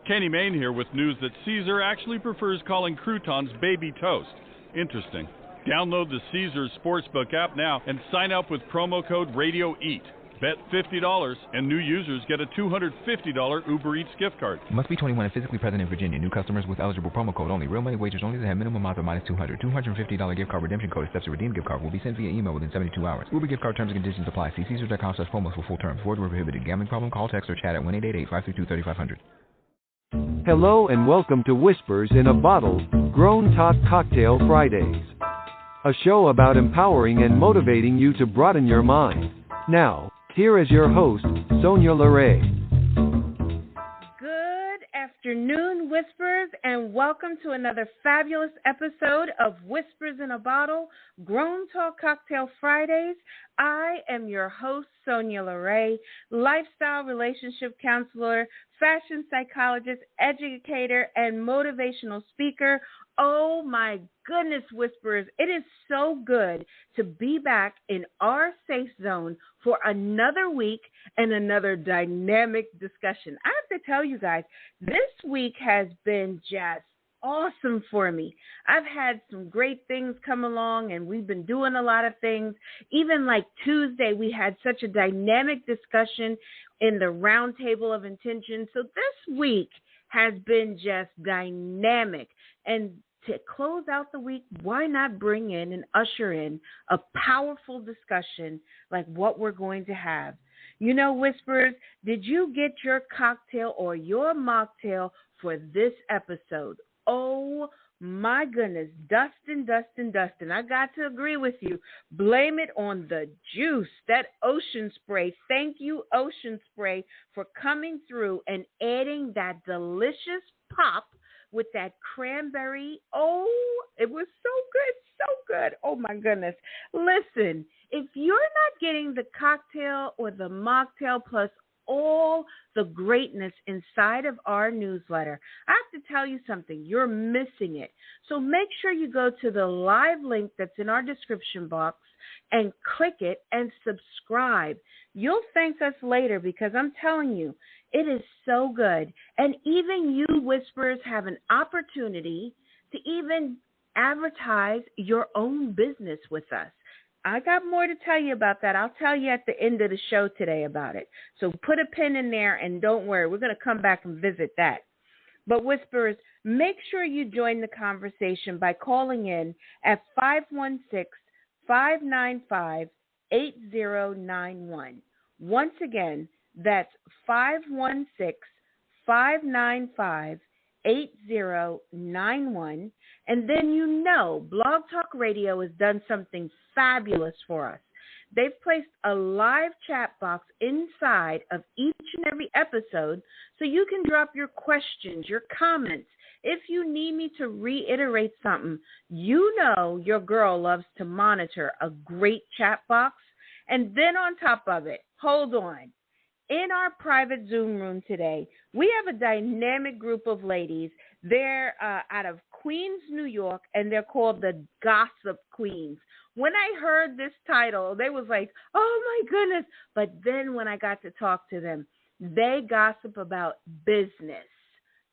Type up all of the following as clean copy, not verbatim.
Kenny Main here with news that Caesar actually prefers calling croutons baby toast. Interesting. Download the Caesar Sportsbook app now and sign up with promo code RADIOEAT. Bet $50 and new users get a $250 Uber Eats gift card. Must be 21 and physically present in Virginia. New customers with eligible promo code only. Real money wagers only that have minimum amount of -200. $250 gift card redemption code accepts a redeemed gift card will be sent via email within 72 hours. Uber gift card terms and conditions apply. See Caesars.com/promos for full terms. Void where prohibited. Gambling problem? Call, text, or chat at 1-888-532-3500. Hello and welcome to Whispers in a Bottle, Grown Talk Cocktail Fridays. A show about empowering and motivating you to broaden your mind. Now, here is your host, Sonya LaRae. Good afternoon, Whispers, and welcome to another fabulous episode of Whispers in a Bottle, Grown Talk Cocktail Fridays. I am your host, Sonya LaRae, lifestyle relationship counselor, fashion psychologist, educator, and motivational speaker. Oh my goodness, Whisperers, it is so good to be back in our safe zone for another week and another dynamic discussion. I have to tell you guys, this week has been just awesome for me. I've had some great things come along, and we've been doing a lot of things. Even like Tuesday, we had such a dynamic discussion in the Roundtable of Intention. So this week has been just dynamic. And to close out the week, why not bring in and usher in a powerful discussion like what we're going to have? You know, Whisperers, did you get your cocktail or your mocktail for this episode? Oh, my goodness, Dustin. I got to agree with you. Blame it on the juice, that Ocean Spray. Thank you, Ocean Spray, for coming through and adding that delicious pop with that cranberry. Oh, it was so good. Oh, my goodness. Listen, if you're not getting the cocktail or the mocktail plus all the greatness inside of our newsletter, I have to tell you something. You're missing it. So make sure you go to the live link that's in our description box and click it and subscribe. You'll thank us later because I'm telling you, it is so good. And even you Whisperers have an opportunity to even advertise your own business with us. I got more to tell you about that. I'll tell you at the end of the show today about it. So put a pin in there and don't worry. We're going to come back and visit that. But Whisperers, make sure you join the conversation by calling in at 516-595-8091. Once again, that's 516-595-8091. And then you know Blog Talk Radio has done something fabulous for us. They've placed a live chat box inside of each and every episode so you can drop your questions, your comments. If you need me to reiterate something, you know your girl loves to monitor a great chat box. And then on top of it, hold on. In our private Zoom room today, we have a dynamic group of ladies. They're out of Queens, New York, and they're called the Gossip Queens. When I heard this title, they was like, oh, my goodness. But then when I got to talk to them, they gossip about business.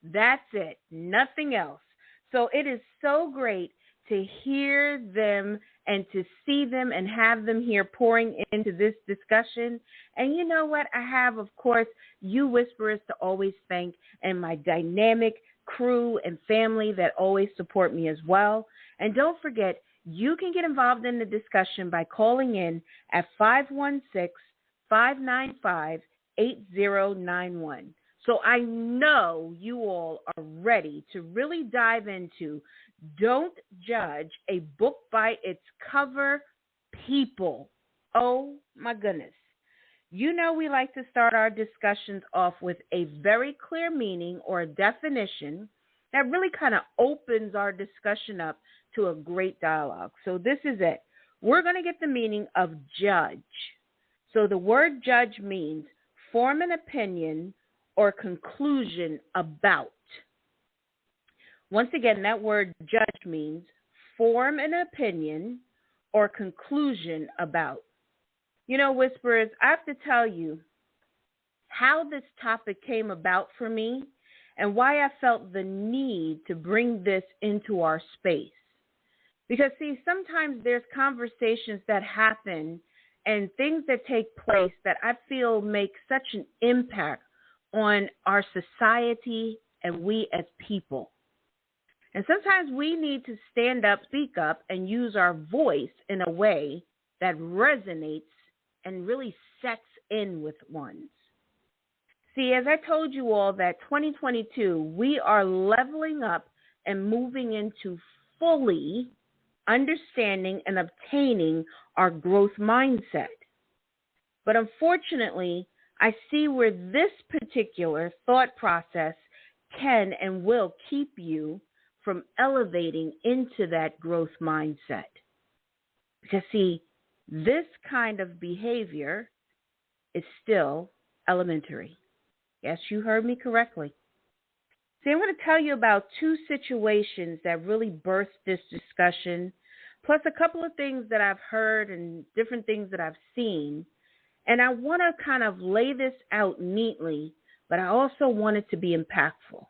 That's it, nothing else. So it is so great to hear them and to see them and have them here pouring into this discussion. And you know what? I have, of course, you Whisperers to always thank and my dynamic crew and family that always support me as well. And don't forget, you can get involved in the discussion by calling in at 516-595-8091. So I know you all are ready to really dive into Don't Judge a Book by Its Cover, people. Oh, my goodness. You know we like to start our discussions off with a very clear meaning or a definition that really kind of opens our discussion up to a great dialogue. So this is it. We're going to get the meaning of judge. So the word judge means form an opinion or conclusion about. Once again, that word judge means form an opinion or conclusion about. You know, Whisperers, I have to tell you how this topic came about for me and why I felt the need to bring this into our space. Because, see, sometimes there's conversations that happen and things that take place that I feel make such an impact on our society and we as people. And sometimes we need to stand up, speak up, and use our voice in a way that resonates and really sets in with ones. See, as I told you all, that 2022, we are leveling up and moving into fully understanding and obtaining our growth mindset. But unfortunately, I see where this particular thought process can and will keep you from elevating into that growth mindset. Because, see, this kind of behavior is still elementary. Yes, you heard me correctly. See, I'm going to tell you about two situations that really birthed this discussion, plus a couple of things that I've heard and different things that I've seen. And I want to kind of lay this out neatly, but I also want it to be impactful.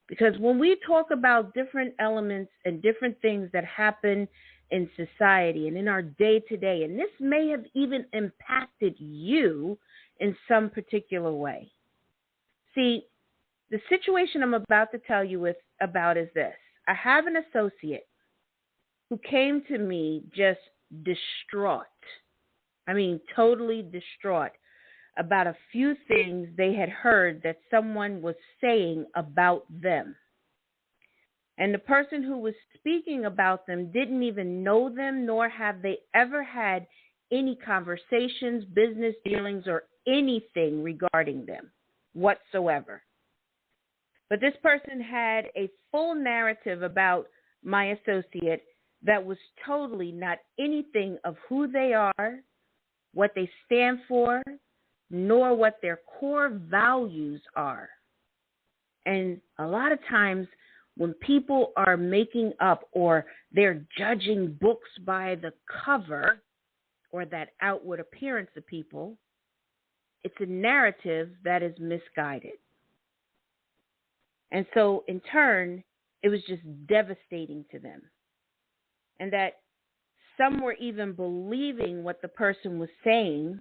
Because when we talk about different elements and different things that happen in society and in our day-to-day, and this may have even impacted you in some particular way. See, the situation I'm about to tell you about is this. I have an associate who came to me just distraught. I mean, totally distraught about a few things they had heard that someone was saying about them. And the person who was speaking about them didn't even know them, nor have they ever had any conversations, business dealings, or anything regarding them whatsoever. But this person had a full narrative about my associate that was totally not anything of who they are, what they stand for, nor what their core values are. And a lot of times when people are making up or they're judging books by the cover or that outward appearance of people, it's a narrative that is misguided. And so in turn, it was just devastating to them. And that some were even believing what the person was saying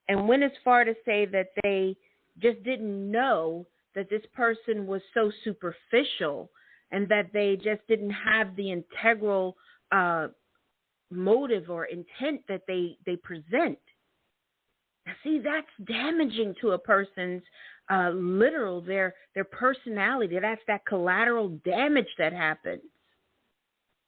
and went as far to say that they just didn't know that this person was so superficial and that they just didn't have the integral motive or intent that they present. Now, see, that's damaging to a person's literal, their personality. That's that collateral damage that happens.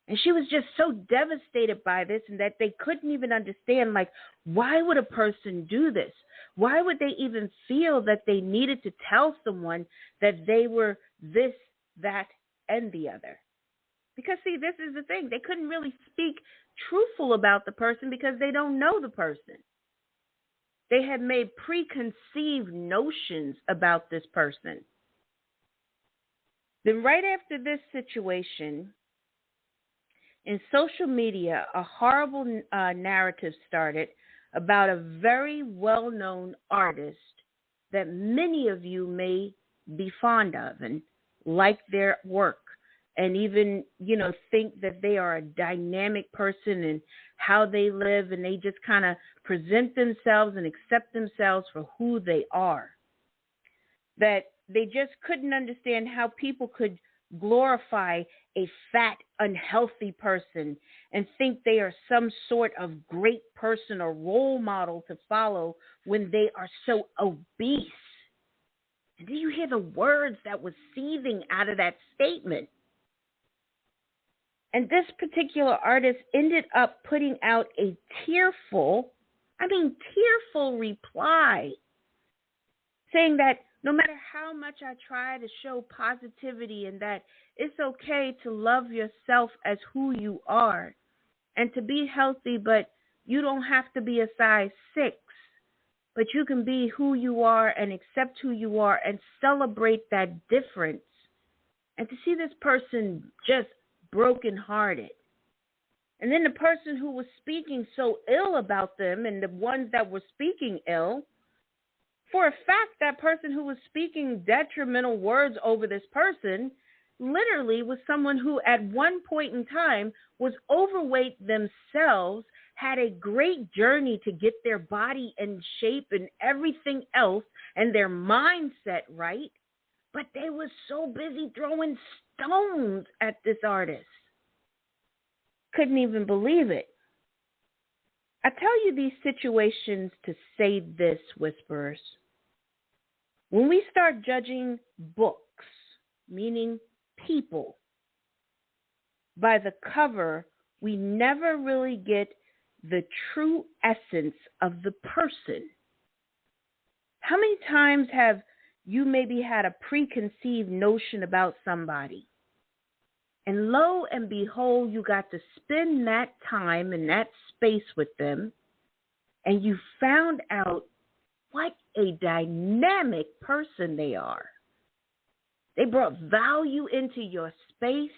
And she was just so devastated by this and that they couldn't even understand, like, why would a person do this? Why would they even feel that they needed to tell someone that they were this, that, and the other? Because, see, this is the thing. They couldn't really speak truthful about the person because they don't know the person. They had made preconceived notions about this person. Then right after this situation, in social media, a horrible narrative started about a very well-known artist that many of you may be fond of and like their work and even, think that they are a dynamic person and how they live, and they just kind of present themselves and accept themselves for who they are. That they just couldn't understand how people could glorify a fat, unhealthy person and think they are some sort of great person or role model to follow when they are so obese. And do you hear the words that was seething out of that statement? And this particular artist ended up putting out a tearful reply saying that no matter how much I try to show positivity and that it's okay to love yourself as who you are and to be healthy, but you don't have to be a size 6, but you can be who you are and accept who you are and celebrate that difference. And to see this person just brokenhearted. And then the person who was speaking so ill about them and the ones that were speaking ill For a fact, that person who was speaking detrimental words over this person literally was someone who at one point in time was overweight themselves, had a great journey to get their body in shape and everything else and their mindset right, but they were so busy throwing stones at this artist. Couldn't even believe it. I tell you these situations to say this, Whisperers. When we start judging books, meaning people, by the cover, we never really get the true essence of the person. How many times have you maybe had a preconceived notion about somebody? And lo and behold, you got to spend that time in that space with them, and you found out what a dynamic person they are. They brought value into your space.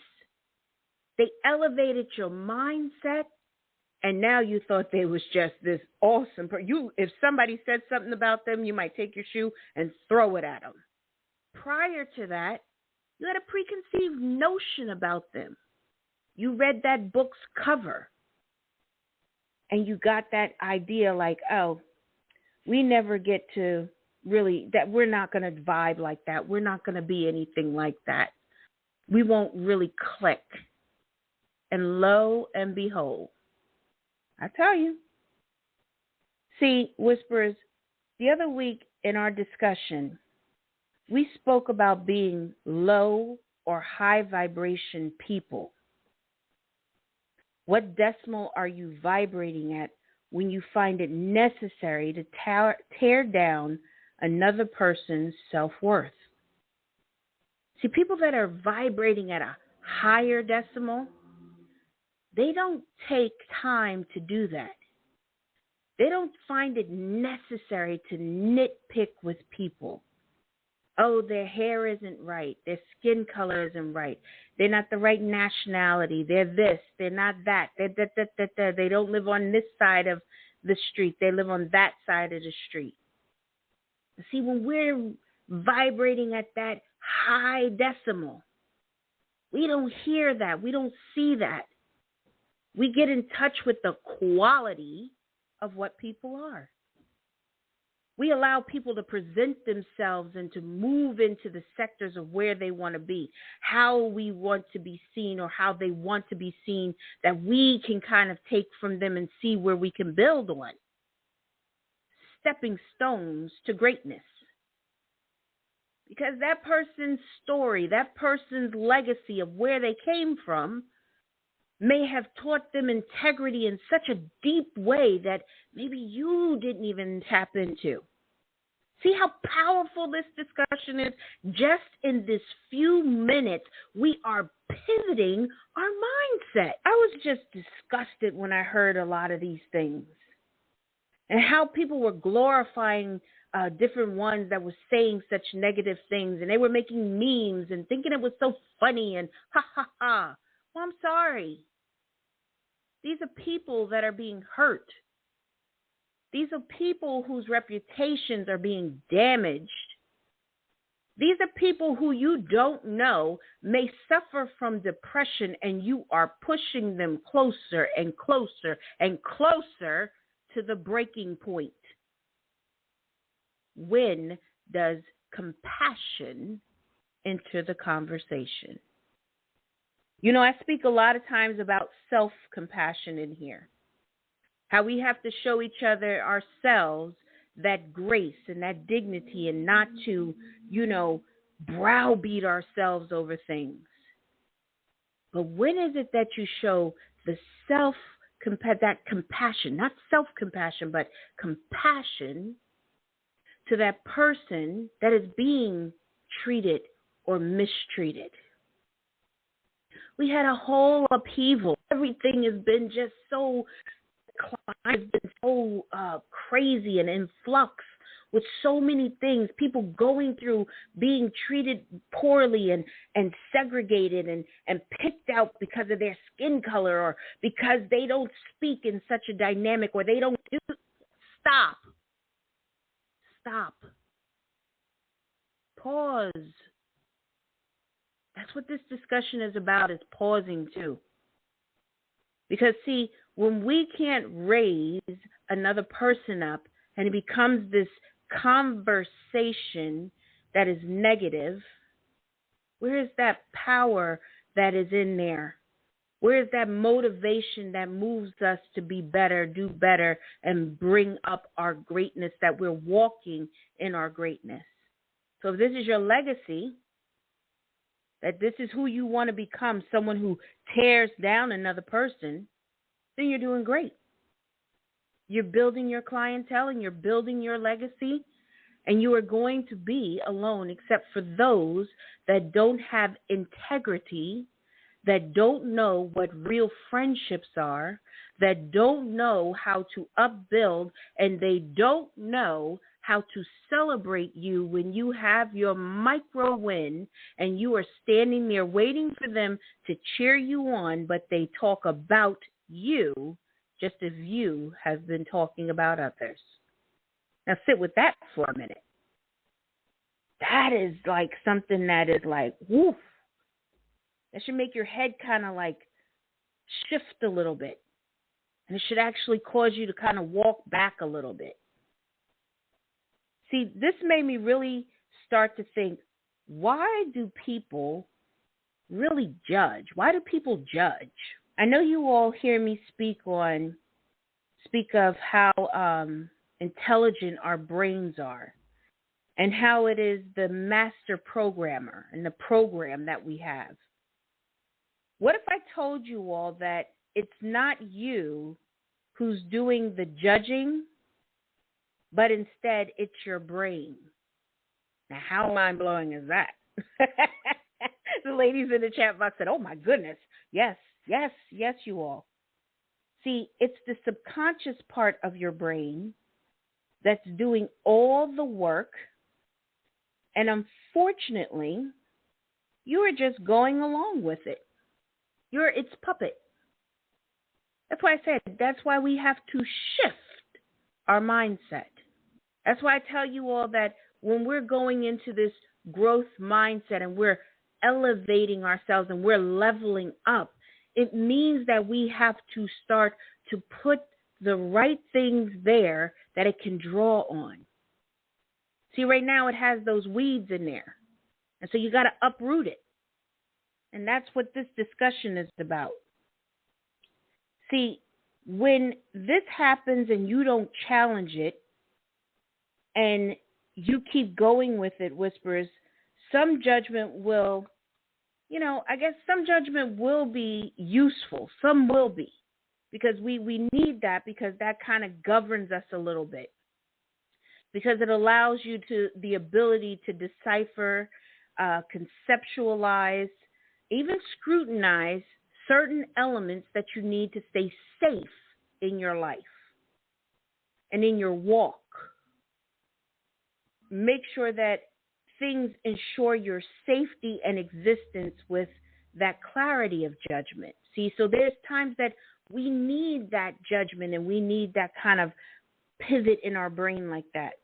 They elevated your mindset. And now you thought they was just this awesome person. If somebody said something about them, you might take your shoe and throw it at them. Prior to that, you had a preconceived notion about them. You read that book's cover, and you got that idea like, oh, we never get to really, that we're not going to vibe like that. We're not going to be anything like that. We won't really click. And lo and behold, I tell you. See, Whisperers, the other week in our discussion, we spoke about being low or high vibration people. What decimal are you vibrating at when you find it necessary to tear down another person's self-worth? See, people that are vibrating at a higher decimal, they don't take time to do that. They don't find it necessary to nitpick with people. Oh, their hair isn't right. Their skin color isn't right. They're not the right nationality. They're this. They're not that. They don't live on this side of the street. They live on that side of the street. See, when we're vibrating at that high decimal, we don't hear that. We don't see that. We get in touch with the quality of what people are. We allow people to present themselves and to move into the sectors of where they want to be, how we want to be seen or how they want to be seen, that we can kind of take from them and see where we can build on. Stepping stones to greatness. Because that person's story, that person's legacy of where they came from may have taught them integrity in such a deep way that maybe you didn't even tap into. See how powerful this discussion is? Just in this few minutes, we are pivoting our mindset. I was just disgusted when I heard a lot of these things and how people were glorifying different ones that were saying such negative things, and they were making memes and thinking it was so funny and ha ha ha. Well, I'm sorry. These are people that are being hurt. These are people whose reputations are being damaged. These are people who you don't know may suffer from depression, and you are pushing them closer and closer and closer to the breaking point. When does compassion enter the conversation? You know, I speak a lot of times about self-compassion in here. How we have to show each other ourselves that grace and that dignity and not to, browbeat ourselves over things. But when is it that you show the that compassion, not self-compassion, but compassion to that person that is being treated or mistreated? We had a whole upheaval. Everything has been just so crazy and in flux with so many things. People going through being treated poorly and segregated and picked out because of their skin color or because they don't speak in such a dynamic or they don't do. Stop. Pause. That's what this discussion is about, is pausing too. Because, see, when we can't raise another person up and it becomes this conversation that is negative, where is that power that is in there? Where is that motivation that moves us to be better, do better, and bring up our greatness, that we're walking in our greatness? So if this is your legacy, that this is who you want to become, someone who tears down another person, then you're doing great. You're building your clientele and you're building your legacy, and you are going to be alone except for those that don't have integrity, that don't know what real friendships are, that don't know how to upbuild, and they don't know how to celebrate you when you have your micro win and you are standing there waiting for them to cheer you on, but they talk about you just as you have been talking about others. Now sit with that for a minute. That is like something that is like, woof. That should make your head kind of like shift a little bit. And it should actually cause you to kind of walk back a little bit. See, this made me really start to think, why do people really judge? Why do people judge? I know you all hear me speak of how intelligent our brains are and how it is the master programmer and the program that we have. What if I told you all that it's not you who's doing the judging, but instead it's your brain? Now, how mind-blowing is that? The ladies in the chat box said, oh, my goodness. Yes, you all. See, it's the subconscious part of your brain that's doing all the work, and unfortunately, you are just going along with it. You're its puppet. That's why I said, that's why we have to shift our mindset. That's why I tell you all that when we're going into this growth mindset and we're elevating ourselves and we're leveling up, it means that we have to start to put the right things there that it can draw on. See, right now it has those weeds in there. And so you got to uproot it. And that's what this discussion is about. See, when this happens and you don't challenge it and you keep going with it, Whispers, some judgment will, I guess some judgment will be useful. Some will be. Because we need that, because that kind of governs us a little bit. Because it allows you the ability to decipher, conceptualize, even scrutinize certain elements that you need to stay safe in your life and in your walk. Make sure that things ensure your safety and existence with that clarity of judgment. See, so there's times that we need that judgment and we need that kind of pivot in our brain like that.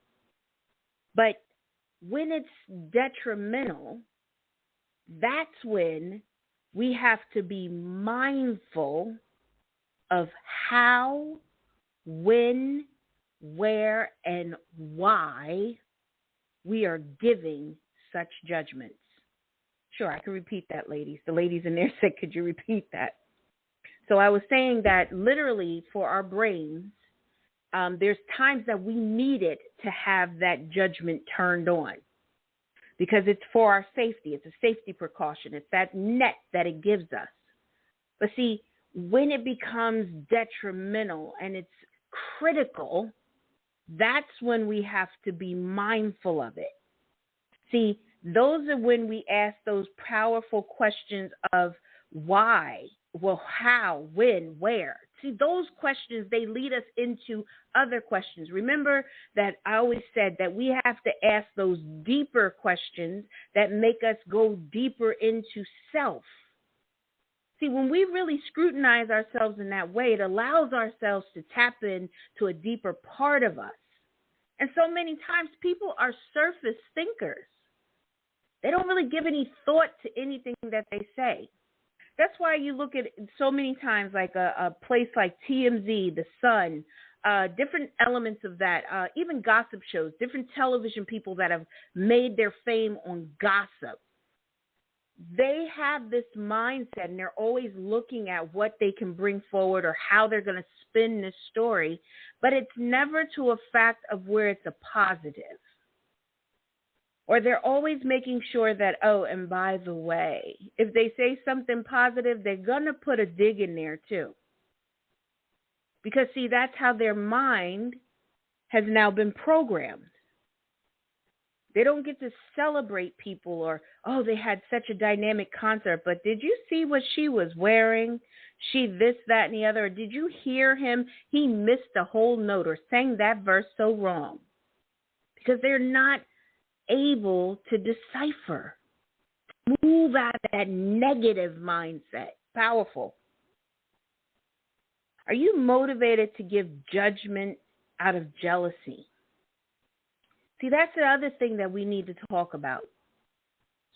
But when it's detrimental, that's when we have to be mindful of how, when, where, and why we are giving such judgments. Sure, I can repeat that, ladies. The ladies in there said, could you repeat that? So I was saying that literally for our brains, there's times that we need it to have that judgment turned on because it's for our safety. It's a safety precaution. It's that net that it gives us. But see, when it becomes detrimental and it's critical, that's when we have to be mindful of it. See, those are when we ask those powerful questions of why, well, how, when, where. See, those questions, they lead us into other questions. Remember that I always said that we have to ask those deeper questions that make us go deeper into self. See, when we really scrutinize ourselves in that way, it allows ourselves to tap into a deeper part of us. And so many times people are surface thinkers. They don't really give any thought to anything that they say. That's why you look at so many times like a place like TMZ, The Sun, different elements of that, even gossip shows, different television people that have made their fame on gossip. They have this mindset, and they're always looking at what they can bring forward or how they're going to spin this story, but it's never to a fact of where it's a positive. Or they're always making sure that, oh, and by the way, if they say something positive, they're going to put a dig in there too. Because, see, that's how their mind has now been programmed. They don't get to celebrate people or, oh, they had such a dynamic concert, but did you see what she was wearing? She this, that, and the other. Or did you hear him? He missed a whole note or sang that verse so wrong. Because they're not able to decipher, move out of that negative mindset. Powerful. Are you motivated to give judgment out of jealousy? See, that's the other thing that we need to talk about.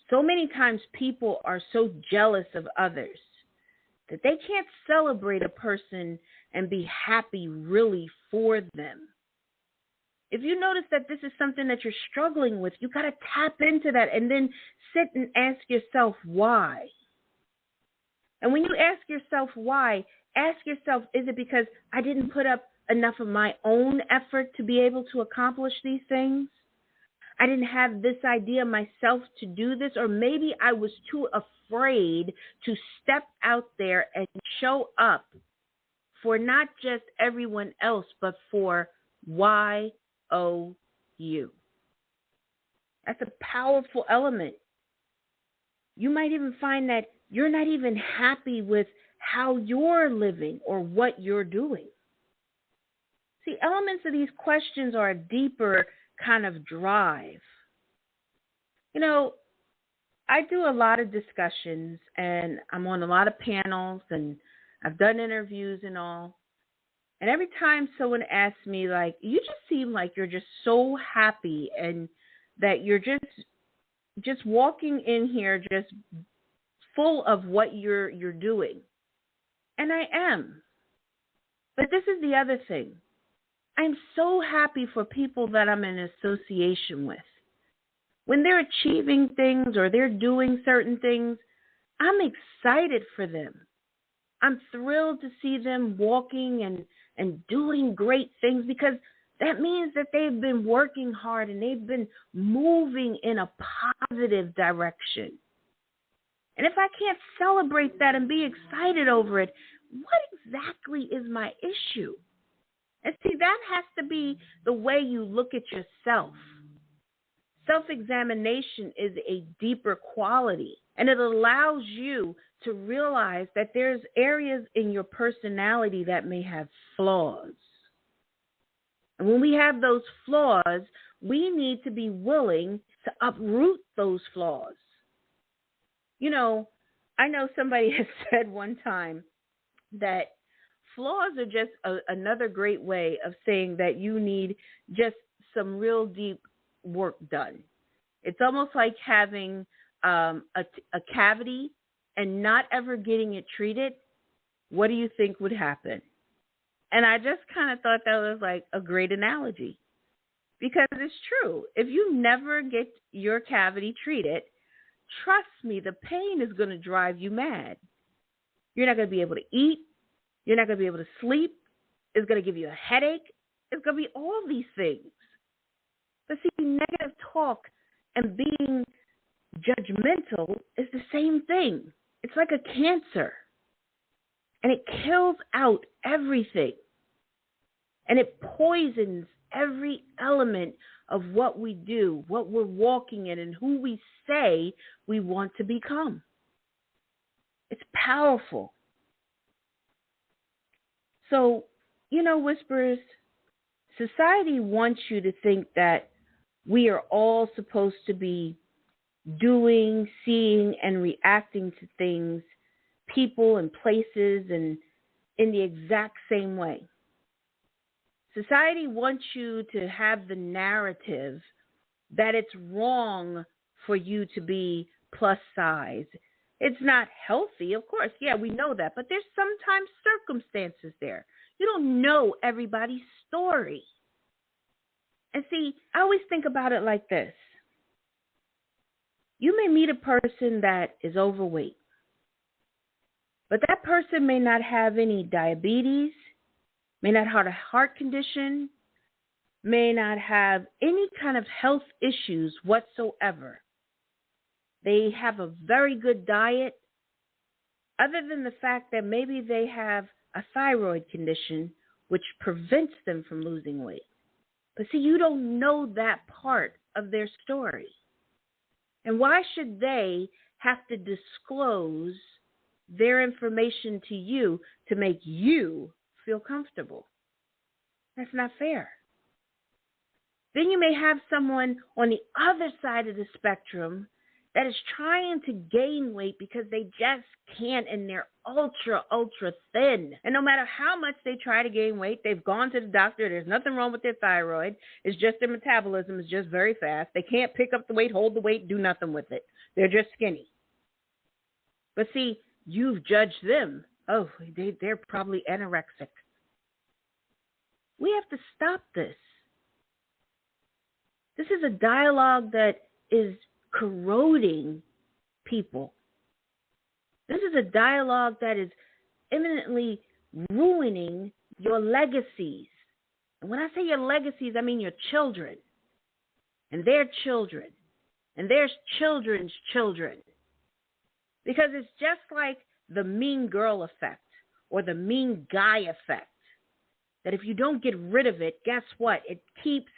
So many times people are so jealous of others that they can't celebrate a person and be happy really for them. If you notice that this is something that you're struggling with, you got to tap into that and then sit and ask yourself why. And when you ask yourself why, ask yourself, is it because I didn't put up enough of my own effort to be able to accomplish these things? I didn't have this idea myself to do this, or maybe I was too afraid to step out there and show up for not just everyone else, but for YOU. That's a powerful element. You might even find that you're not even happy with how you're living or what you're doing. See, elements of these questions are a deeper kind of drive. You know, I do a lot of discussions and I'm on a lot of panels and I've done interviews and all. And every time someone asks me, like, you just seem like you're just so happy and that you're just walking in here just full of what you're doing. And I am. But this is the other thing. I'm so happy for people that I'm in association with. When they're achieving things or they're doing certain things, I'm excited for them. I'm thrilled to see them walking and doing great things because that means that they've been working hard and they've been moving in a positive direction. And if I can't celebrate that and be excited over it, what exactly is my issue? And see, that has to be the way you look at yourself. Self-examination is a deeper quality, and it allows you to realize that there's areas in your personality that may have flaws. And when we have those flaws, we need to be willing to uproot those flaws. You know, I know somebody has said one time that flaws are just another great way of saying that you need just some real deep work done. It's almost like having a cavity and not ever getting it treated. What do you think would happen? And I just kind of thought that was like a great analogy because it's true. If you never get your cavity treated, trust me, the pain is going to drive you mad. You're not going to be able to eat. You're not going to be able to sleep. It's going to give you a headache. It's going to be all these things. But see, negative talk and being judgmental is the same thing. It's like a cancer. And it kills out everything. And it poisons every element of what we do, what we're walking in, and who we say we want to become. It's powerful. So, you know, Whisperers, society wants you to think that we are all supposed to be doing, seeing, and reacting to things, people and places, and in the exact same way. Society wants you to have the narrative that it's wrong for you to be plus size. It's not healthy, of course. Yeah, we know that. But there's sometimes circumstances there. You don't know everybody's story. And see, I always think about it like this. You may meet a person that is overweight, but that person may not have any diabetes, may not have a heart condition, may not have any kind of health issues whatsoever. They have a very good diet, other than the fact that maybe they have a thyroid condition which prevents them from losing weight. But see, you don't know that part of their story. And why should they have to disclose their information to you to make you feel comfortable? That's not fair. Then you may have someone on the other side of the spectrum that is trying to gain weight because they just can't, and they're ultra thin. And no matter how much they try to gain weight, they've gone to the doctor. There's nothing wrong with their thyroid. It's just their metabolism is just very fast. They can't pick up the weight, hold the weight, do nothing with it. They're just skinny. But see, you've judged them. Oh, they're probably anorexic. We have to stop this. This is a dialogue that is corroding people. This is a dialogue that is imminently ruining your legacies. And when I say your legacies, I mean your children and their children and their children's children. Because it's just like the mean girl effect or the mean guy effect, that if you don't get rid of it, guess what? It keeps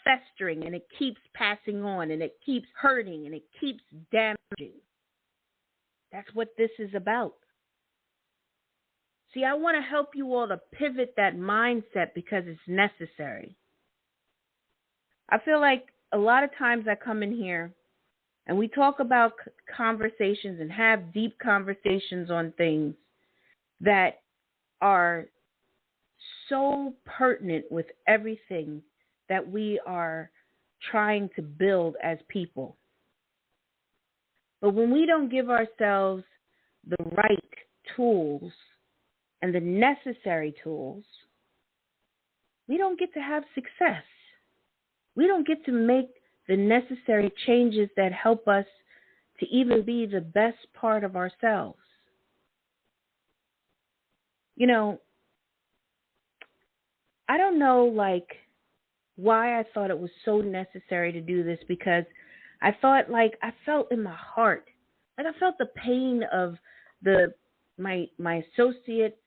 festering, and it keeps passing on, and it keeps hurting, and it keeps damaging. That's what this is about. See, I want to help you all to pivot that mindset because it's necessary. I feel like a lot of times I come in here and we talk about conversations and have deep conversations on things that are so pertinent with everything that we are trying to build as people. But when we don't give ourselves the right tools and the necessary tools, we don't get to have success. We don't get to make the necessary changes that help us to even be the best part of ourselves. You know, I don't know, why I thought it was so necessary to do this, because I thought, I felt in my heart, I felt the pain of my associate,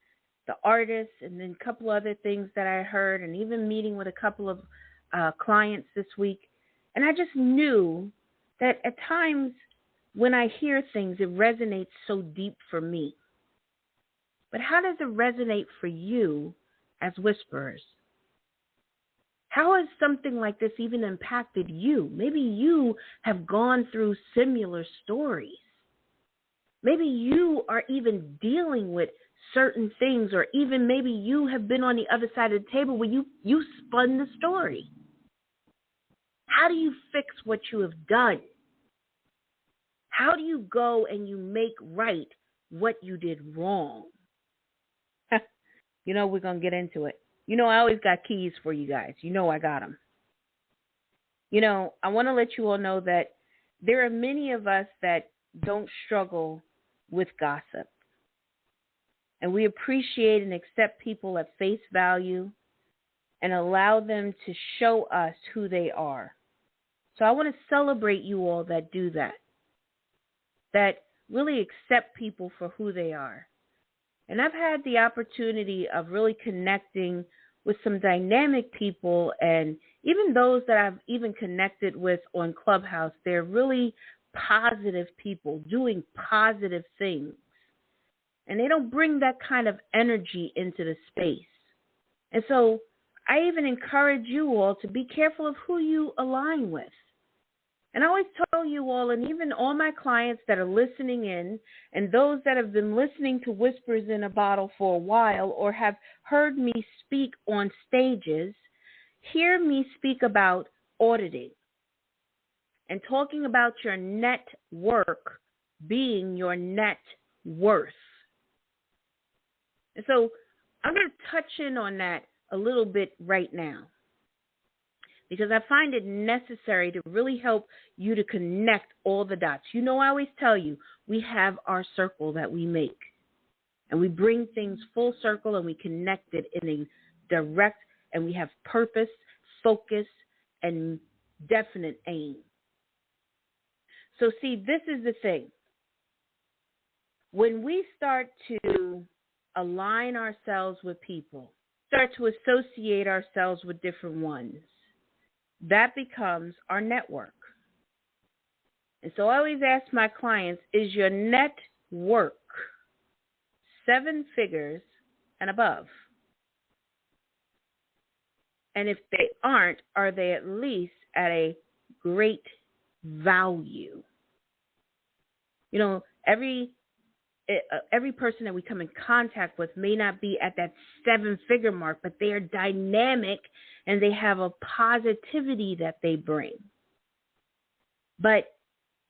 the artist, and then a couple other things that I heard, and even meeting with a couple of clients this week. And I just knew that at times when I hear things, it resonates so deep for me. But how does it resonate for you as whisperers? How has something like this even impacted you? Maybe you have gone through similar stories. Maybe you are even dealing with certain things, or even maybe you have been on the other side of the table where you spun the story. How do you fix what you have done? How do you go and you make right what you did wrong? You know, we're going to get into it. You know, I always got keys for you guys. You know I got them. You know, I want to let you all know that there are many of us that don't struggle with gossip. And we appreciate and accept people at face value and allow them to show us who they are. So I want to celebrate you all that do that really accept people for who they are. And I've had the opportunity of really connecting with some dynamic people, and even those that I've even connected with on Clubhouse. They're really positive people doing positive things. And they don't bring that kind of energy into the space. And so I even encourage you all to be careful of who you align with. And I always tell you all, and even all my clients that are listening in, and those that have been listening to Whispers in a Bottle for a while, or have heard me speak on stages, hear me speak about auditing. and talking about your net work being your net worth. And so I'm going to touch in on that a little bit right now, because I find it necessary to really help you to connect all the dots. You know, I always tell you, we have our circle that we make, and we bring things full circle and we connect it in a direct, and we have purpose, focus, and definite aim. So see, this is the thing. When we start to align ourselves with people, start to associate ourselves with different ones, that becomes our network. And so I always ask my clients, is your net work 7 figures and above? And if they aren't, are they at least at a great value? You know, every person that we come in contact with may not be at that 7-figure mark, but they are dynamic and they have a positivity that they bring. But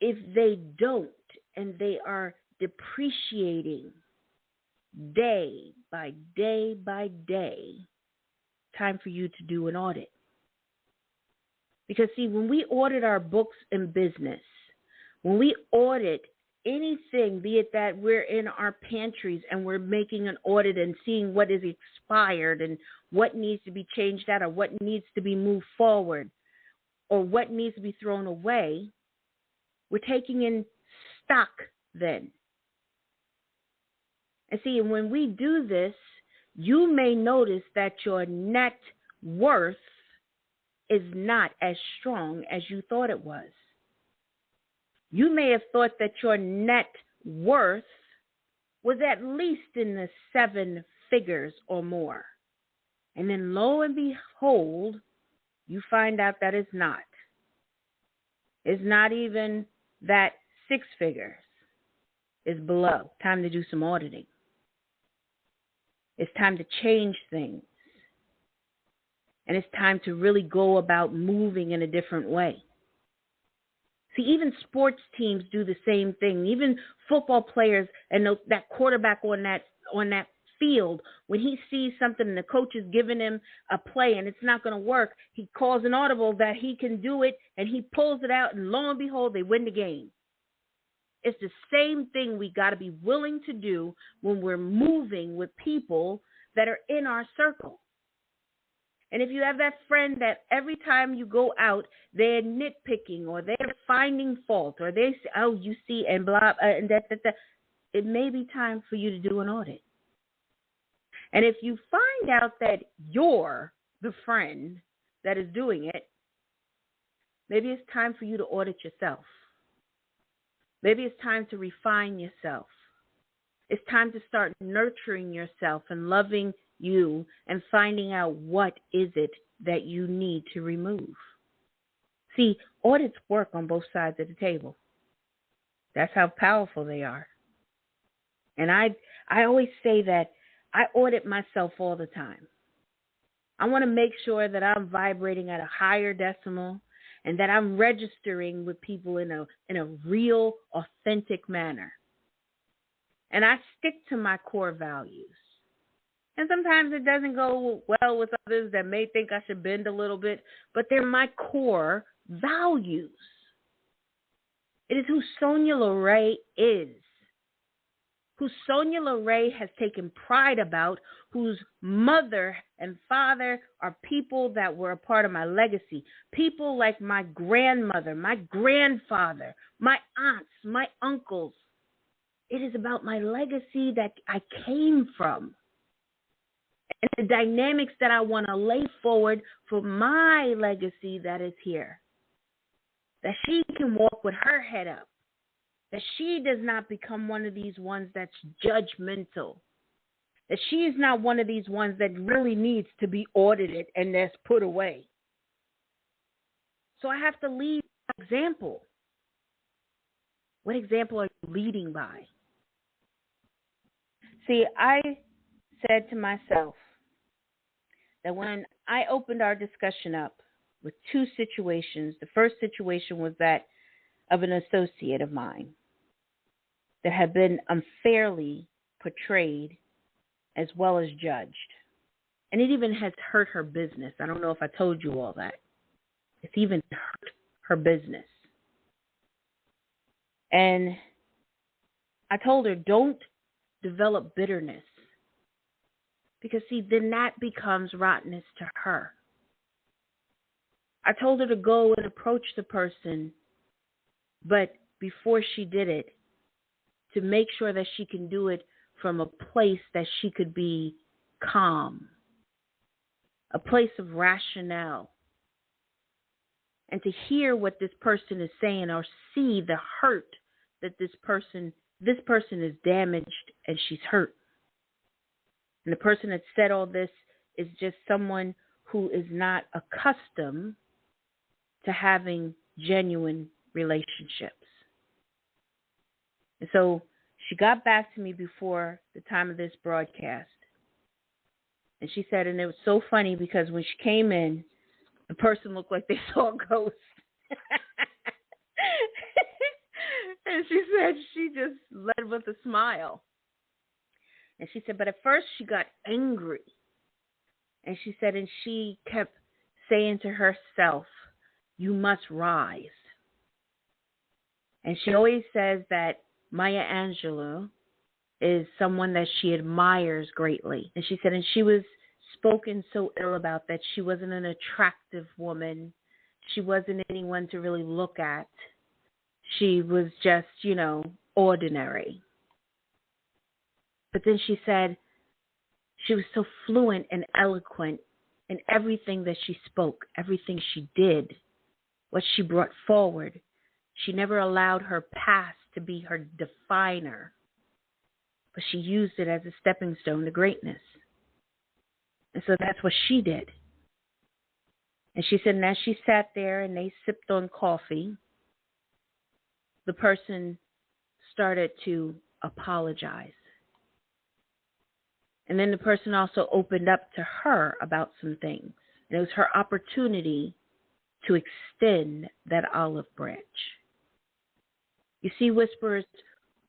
if they don't, and they are depreciating day by day by day, time for you to do an audit. Because see, when we audit our books in business, when we audit anything, be it that we're in our pantries and we're making an audit and seeing what is expired and what needs to be changed out or what needs to be moved forward or what needs to be thrown away, we're taking in stock then. And see, when we do this, you may notice that your net worth is not as strong as you thought it was. You may have thought that your net worth was at least in the 7 figures or more. And then lo and behold, you find out that it's not. It's not even that 6 figures. It's below. Time to do some auditing. It's time to change things. And it's time to really go about moving in a different way. See, even sports teams do the same thing. Even football players and that quarterback on that field, when he sees something and the coach is giving him a play and it's not going to work, he calls an audible that he can do it, and he pulls it out, and lo and behold, they win the game. It's the same thing we got to be willing to do when we're moving with people that are in our circle. And if you have that friend that every time you go out, they're nitpicking or they're finding fault or they say, oh, you see, and blah, and that, it may be time for you to do an audit. And if you find out that you're the friend that is doing it, maybe it's time for you to audit yourself. Maybe it's time to refine yourself. It's time to start nurturing yourself and loving you and finding out what is it that you need to remove. See, audits work on both sides of the table. That's how powerful they are. And I always say that I audit myself all the time. I want to make sure that I'm vibrating at a higher decimal and that I'm registering with people in a real, authentic manner. And I stick to my core values. And sometimes it doesn't go well with others that may think I should bend a little bit, but they're my core values. It is who Sonya LaRae is, who Sonya LaRae has taken pride about, whose mother and father are people that were a part of my legacy, people like my grandmother, my grandfather, my aunts, my uncles. It is about my legacy that I came from and the dynamics that I want to lay forward for my legacy that is here, that she can walk with her head up, that she does not become one of these ones that's judgmental, that she is not one of these ones that really needs to be audited and that's put away. So I have to lead by example. What example are you leading by? See, I said to myself that when I opened our discussion up with two situations. The first situation was that of an associate of mine that had been unfairly portrayed as well as judged. And it even has hurt her business. I don't know if I told you all that. It's even hurt her business. And I told her, don't develop bitterness. Because, see, then that becomes rottenness to her. I told her to go and approach the person, but before she did it, to make sure that she can do it from a place that she could be calm, a place of rationale, and to hear what this person is saying or see the hurt that this person is damaged and she's hurt. And the person that said all this is just someone who is not accustomed to having genuine relationships. And so she got back to me before the time of this broadcast. And she said, and it was so funny because when she came in, the person looked like they saw a ghost. And she said she just led with a smile. And she said, but at first she got angry. And she said, and she kept saying to herself, you must rise. And she always says that Maya Angelou is someone that she admires greatly. And she said, and she was spoken so ill about that she wasn't an attractive woman. She wasn't anyone to really look at. She was just, ordinary. But then she said she was so fluent and eloquent in everything that she spoke, everything she did, what she brought forward. She never allowed her past to be her definer, but she used it as a stepping stone to greatness. And so that's what she did. And she said, and as she sat there and they sipped on coffee, the person started to apologize. And then the person also opened up to her about some things. And it was her opportunity to extend that olive branch. You see, Whisperers,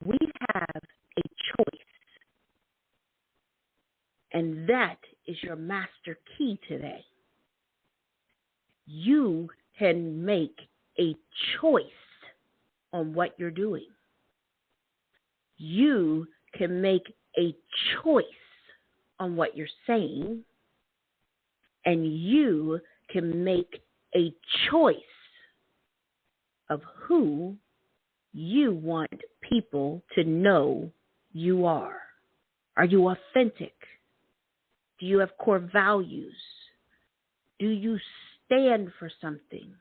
we have a choice. And that is your master key today. You can make a choice on what you're doing. You can make a choice on what you're saying, and you can make a choice of who you want people to know you are. Are you authentic? Do you have core values? Do you stand for something?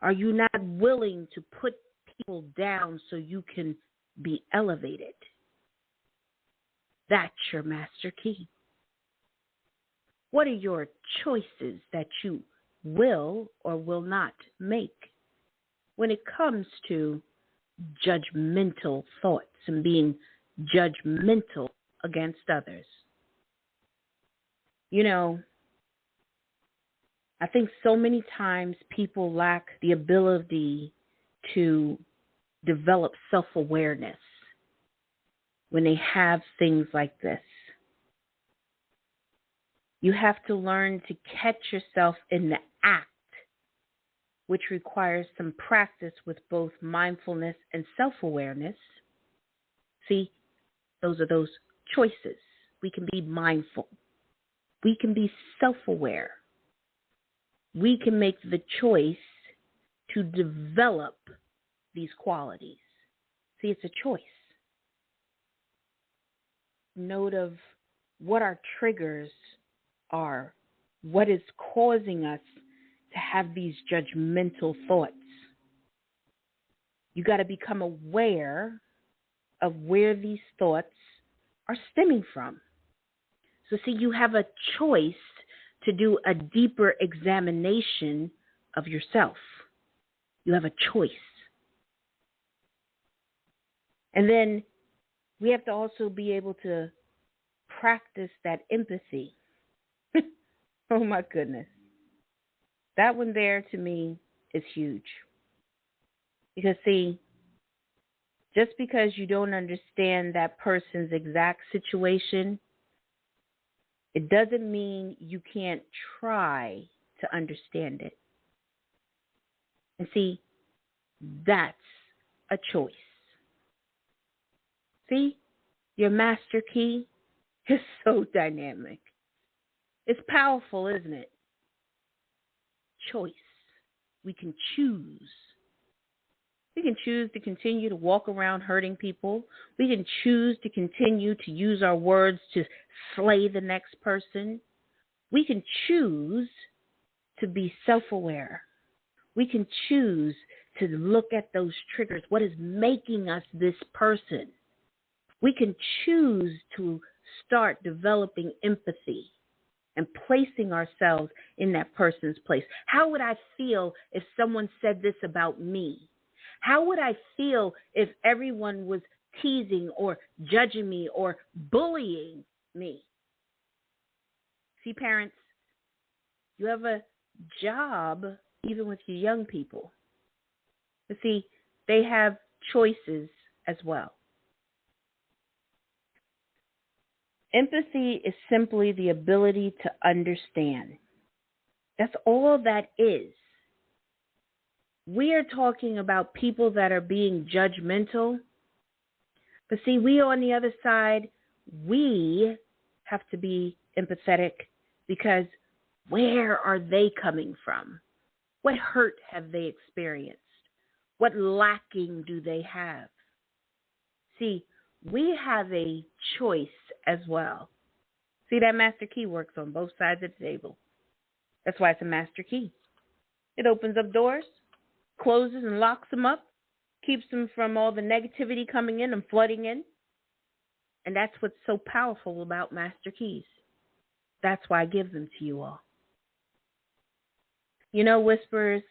Are you not willing to put people down so you can be elevated? That's your master key. What are your choices that you will or will not make when it comes to judgmental thoughts and being judgmental against others? I think so many times people lack the ability to develop self-awareness when they have things like this. You have to learn to catch yourself in the act, which requires some practice with both mindfulness and self-awareness. See, those are those choices. We can be mindful. We can be self-aware. We can make the choice to develop these qualities. See, it's a choice. Note of what our triggers are, what is causing us to have these judgmental thoughts. You got to become aware of where these thoughts are stemming from. So see, you have a choice to do a deeper examination of yourself. You have a choice. And then we have to also be able to practice that empathy. Oh my goodness. That one there to me is huge. Because, see, just because you don't understand that person's exact situation, it doesn't mean you can't try to understand it. And see, that's a choice. See, your master key is so dynamic. It's powerful, isn't it? Choice. We can choose. We can choose to continue to walk around hurting people. We can choose to continue to use our words to slay the next person. We can choose to be self-aware. We can choose to look at those triggers. What is making us this person? We can choose to start developing empathy and placing ourselves in that person's place. How would I feel if someone said this about me? How would I feel if everyone was teasing or judging me or bullying me? See, parents, you have a job even with your young people. But see, they have choices as well. Empathy is simply the ability to understand. That's all that is. We are talking about people that are being judgmental. But see, we on the other side, we have to be empathetic because where are they coming from? What hurt have they experienced? What lacking do they have? See, we have a choice as well. See, that master key works on both sides of the table. That's why it's a master key. It opens up doors, closes and locks them up, keeps them from all the negativity coming in and flooding in. And that's what's so powerful about master keys. That's why I give them to you all. You know, Whisperers,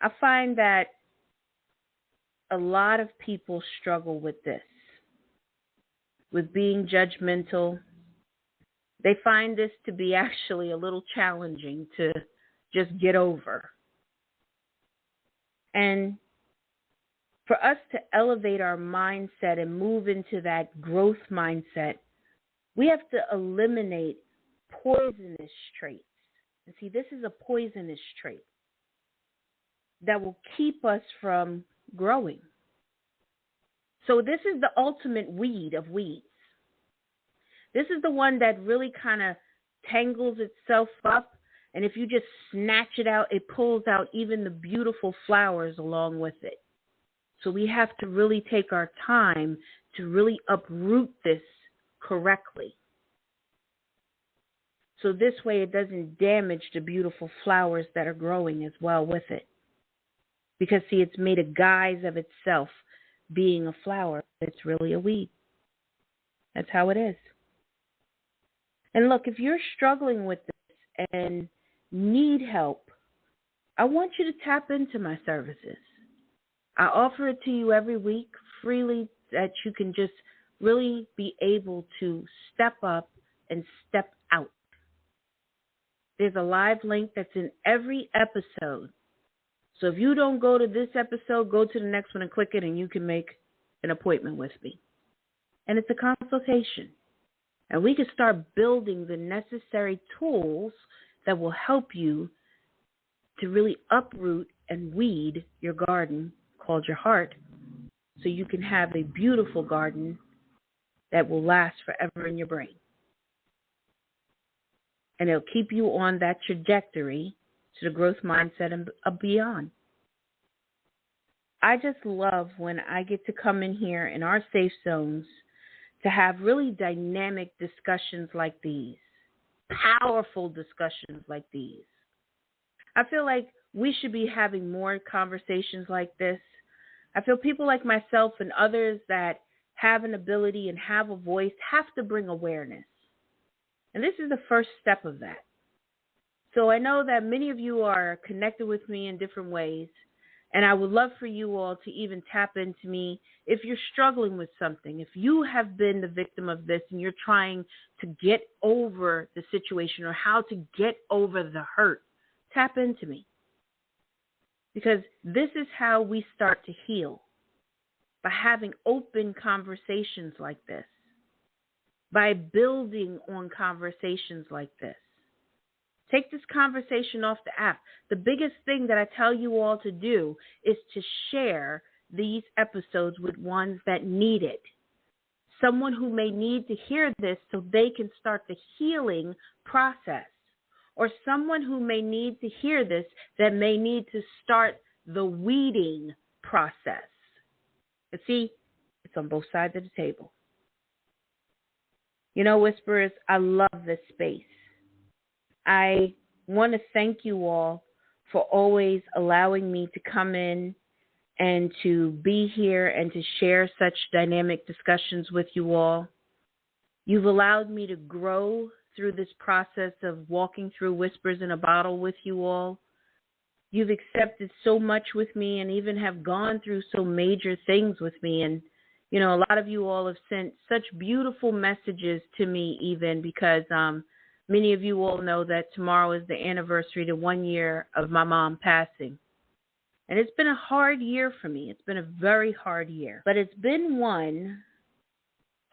I find that a lot of people struggle with this, with being judgmental. They find this to be actually a little challenging to just get over. And for us to elevate our mindset and move into that growth mindset, we have to eliminate poisonous traits. And see, this is a poisonous trait that will keep us from growing. So this is the ultimate weed of weeds. This is the one that really kind of tangles itself up, and if you just snatch it out, it pulls out even the beautiful flowers along with it. So we have to really take our time to really uproot this correctly. So this way it doesn't damage the beautiful flowers that are growing as well with it. Because, see, it's made a guise of itself being a flower. It's really a weed. That's how it is. And look, if you're struggling with this and need help, I want you to tap into my services. I offer it to you every week freely that you can just really be able to step up and step out. There's a live link that's in every episode. So if you don't go to this episode, go to the next one and click it, and you can make an appointment with me. And it's a consultation. And we can start building the necessary tools that will help you to really uproot and weed your garden called your heart, so you can have a beautiful garden that will last forever in your brain. And it'll keep you on that trajectory to the growth mindset and beyond. I just love when I get to come in here in our safe zones to have really dynamic discussions like these, powerful discussions like these. I feel like we should be having more conversations like this. I feel people like myself and others that have an ability and have a voice have to bring awareness. And this is the first step of that. So I know that many of you are connected with me in different ways, and I would love for you all to even tap into me if you're struggling with something. If you have been the victim of this and you're trying to get over the situation or how to get over the hurt, Tap into me. Because this is how we start to heal, by having open conversations like this, by building on conversations like this. Take this conversation off the app. The biggest thing that I tell you all to do is to share these episodes with ones that need it. Someone who may need to hear this so they can start the healing process. Or someone who may need to hear this that may need to start the weeding process. You see, it's on both sides of the table. You know, Whisperers, I love this space. I want to thank you all for always allowing me to come in and to be here and to share such dynamic discussions with you all. You've allowed me to grow through this process of walking through Whispers in a Bottle with you all. You've accepted so much with me and even have gone through so major things with me. And, you know, a lot of you all have sent such beautiful messages to me even because many of you all know that tomorrow is the anniversary to 1 year of my mom passing. And it's been a hard year for me. It's been a very hard year. But it's been one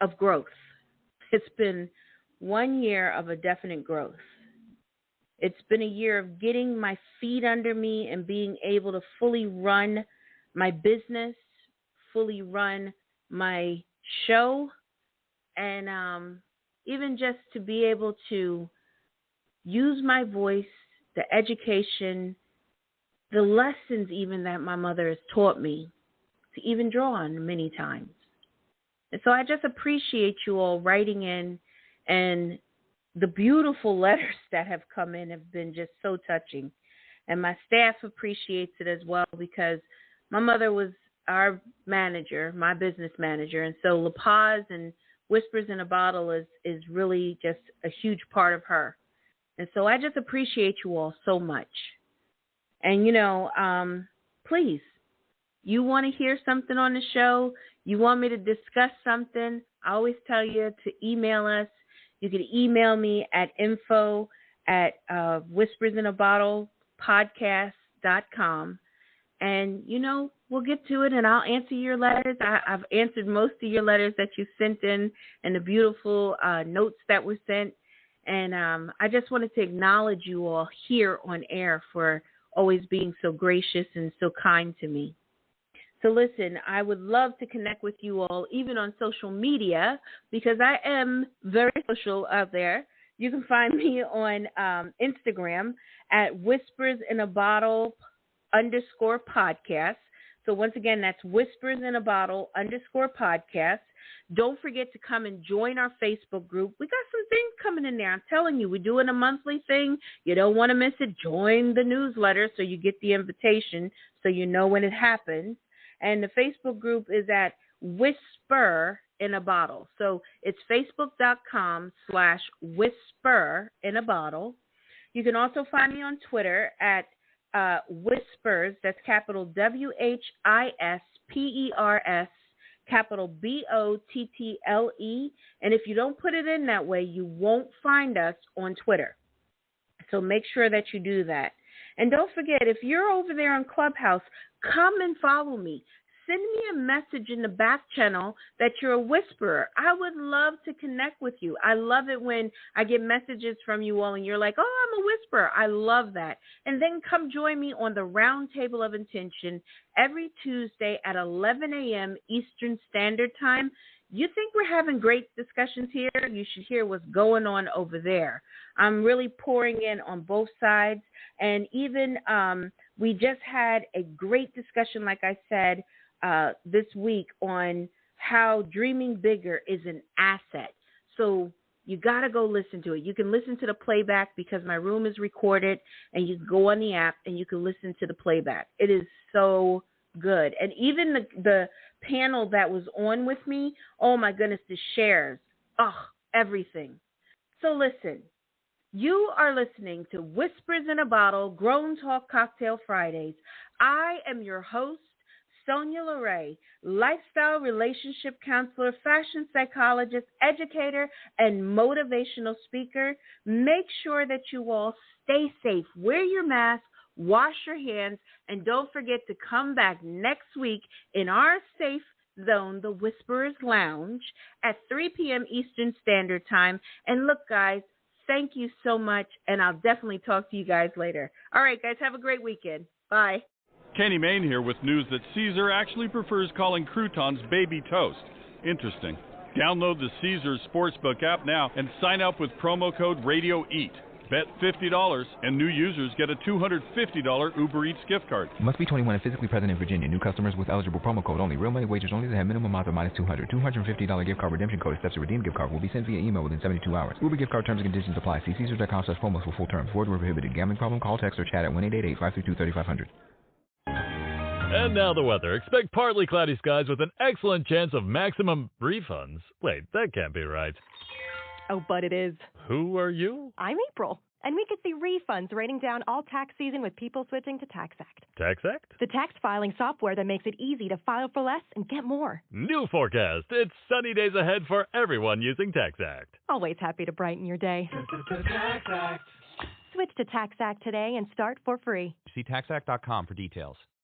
of growth. It's been 1 year of a definite growth. It's been a year of getting my feet under me and being able to fully run my business, fully run my show, and even just to be able to use my voice, the education, the lessons even that my mother has taught me to even draw on many times. And so I just appreciate you all writing in, and the beautiful letters that have come in have been just so touching. And my staff appreciates it as well because my mother was our manager, my business manager. And so LaPaz and Whispers in a Bottle is really just a huge part of her. And so I just appreciate you all so much. And, you know, please, you want to hear something on the show, you want me to discuss something, I always tell you to email us. You can email me at info@whispersinabottlepodcast.com. And, you know, we'll get to it and I'll answer your letters. I've answered most of your letters that you sent in and the beautiful notes that were sent. And I just wanted to acknowledge you all here on air for always being so gracious and so kind to me. So listen, I would love to connect with you all, even on social media, because I am very social out there. You can find me on Instagram at whispersinabottle_podcast. So once again, that's whispersinabottle_podcast. Don't forget to come and join our Facebook group. We got some things coming in there. I'm telling you, we're doing a monthly thing. You don't want to miss it. Join the newsletter so you get the invitation so you know when it happens. And the Facebook group is at Whisper in a Bottle. So it's facebook.com/whisper-in-a-bottle. You can also find me on Twitter at Whispers, that's capital WHISPERS, capital BOTTLE. And if you don't put it in that way, you won't find us on Twitter. So make sure that you do that. And don't forget, if you're over there on Clubhouse, come and follow me. Send me a message in the back channel that you're a whisperer. I would love to connect with you. I love it when I get messages from you all and you're like, oh, I'm a whisperer. I love that. And then come join me on the Round Table of Intention every Tuesday at 11 a.m. Eastern Standard Time. You think we're having great discussions here? You should hear what's going on over there. I'm really pouring in on both sides. And even we just had a great discussion, like I said, this week on how dreaming bigger is an asset. So you got to go listen to it. You can listen to the playback because my room is recorded, and you can go on the app and you can listen to the playback. It is so good. And even the panel that was on with me, oh my goodness, the shares, everything. So listen, you are listening to Whispers in a Bottle, Grown Talk Cocktail Fridays. I am your host, Sonya LaRae, lifestyle relationship counselor, fashion psychologist, educator, and motivational speaker. Make sure that you all stay safe, wear your mask, wash your hands, and don't forget to come back next week in our safe zone, the Whisperers Lounge, at 3 p.m. Eastern Standard Time. And look, guys, thank you so much, and I'll definitely talk to you guys later. All right, guys, have a great weekend. Bye. Kenny Mayne here with news that Caesar actually prefers calling croutons baby toast. Interesting. Download the Caesar Sportsbook app now and sign up with promo code RadioEAT. Bet $50 and new users get a $250 Uber Eats gift card. Must be 21 and physically present in Virginia. New customers with eligible promo code only. Real money wagers only that have minimum amount of -200. $250 gift card redemption code. Steps to redeem gift card will be sent via email within 72 hours. Uber gift card terms and conditions apply. See Caesars.com/promos for full terms. Void where prohibited. Gambling problem? Call, text, or chat at 1-888-532-3500. And now the weather. Expect partly cloudy skies with an excellent chance of maximum refunds. Wait, that can't be right. Oh, but it is. Who are you? I'm April, and we could see refunds raining down all tax season with people switching to TaxAct. TaxAct? The tax filing software that makes it easy to file for less and get more. New forecast. It's sunny days ahead for everyone using TaxAct. Always happy to brighten your day. TaxAct. Switch to TaxAct today and start for free. See taxact.com for details.